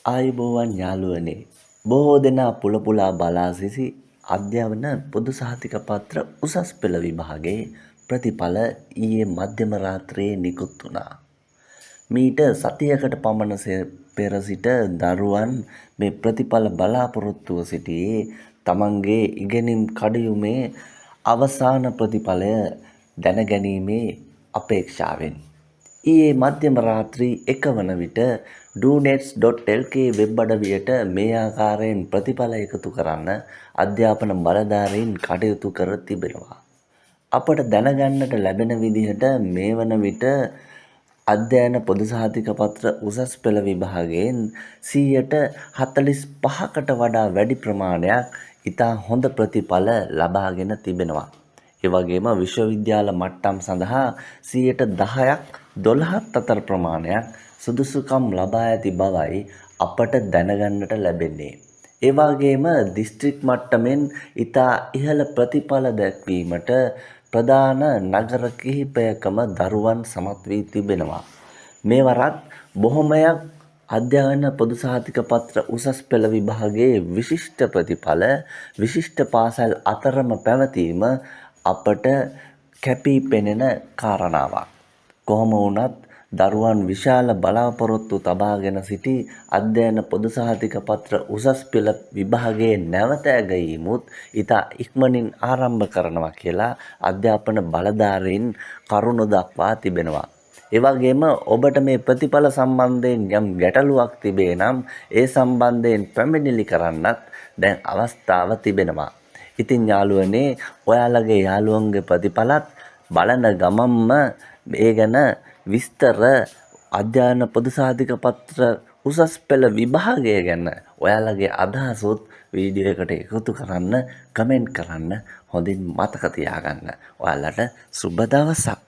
ආයුබෝවන් යාළුවනේ. බොහෝ දෙනා පුලපුලා බලා සිසි අධ්‍යයන පොදු සහතික පත්‍ර උසස් පෙළ විභාගයේ ප්‍රතිඵල ඊයේ මධ්‍යම රාත්‍රියේ නිකුත් වුණා. මීට සතියකට පමණ පෙර සිට දරුවන් මේ ප්‍රතිඵල බලාපොරොත්තුව සිටියේ තමන්ගේ ඉගෙනීම් කඩයුමේ අවසාන ප්‍රතිඵලය දැනගැනීමේ අපේක්ෂාවෙන්. ඊයේ මධ්‍යම රාත්‍රී 1 වන විට doonets.lk වෙබ් අඩවියට මේ ආකාරයෙන් ප්‍රතිඵල එකතු කරන්න අධ්‍යාපන බලධාරීන් කටයුතු කර තිබෙනවා. අපට දැනගන්නට ලැබෙන විදිහට මේ වන විට අධ්‍යයන පොදු සහතික පත්‍ර උසස් පෙළ විභාගයෙන් 45%කට වඩා වැඩි ප්‍රමාණයක් ඉතා හොඳ ප්‍රතිඵල ලබාගෙන තිබෙනවා. ඒ වගේම විශ්වවිද්‍යාල මට්ටම් සඳහා 10%ක් 12ත් අතර ප්‍රමාණයක් සුදුසුකම් ලබා ඇති බවයි අපට දැනගන්නට ලැබෙන්නේ. ඒ වගේම දිස්ත්‍රික් මට්ටමින් ඉතා ඉහළ ප්‍රතිඵල දැක්වීමට ප්‍රධාන නගර කිහිපයකම දරුවන් සමත් වී තිබෙනවා. මේවරත් බොහොමයක් අධ්‍යයන පොදු සහතික පත්‍ර උසස් පෙළ විභාගයේ විශිෂ්ට ප්‍රතිඵල විශිෂ්ට පාසල් අතරම පැවතීම අපට කැපී පෙනෙන කාරණාවක්. කොහොම වුණත් දරුවන් විශාල බලාපොරොත්තු තබාගෙන සිටි අධ්‍යයන පොදු සහතික පත්‍ර උසස් පෙළ විභාගයේ නැවත ඇගයීමුත් ඉතා ඉක්මනින් ආරම්භ කරනවා කියලා අධ්‍යාපන බලධාරීන් කරුණු දක්වා තිබෙනවා. ඒ වගේම ඔබට මේ ප්‍රතිඵල සම්බන්ධයෙන් යම් ගැටලුවක් තිබේ නම් ඒ සම්බන්ධයෙන් පැමිණිලි කරන්නත් දැන් අවස්ථාව තිබෙනවා. ඉතින් යාළුවනේ ඔයාලගේ යාළුවන්ගේ ප්‍රතිඵලත් බලන ගමම්ම ඒ ගැන විස්තර අධ්‍යයන පොදු සහතික පත්‍ර උසස් පෙළ විභාගය ගැන ඔයාලගේ අදහසොත් වීඩියෝ එකට එකතු කරන්න, කමෙන්ට් කරන්න, හොඳින් මතක තියාගන්න. ඔයාලට සුබ දවසක්.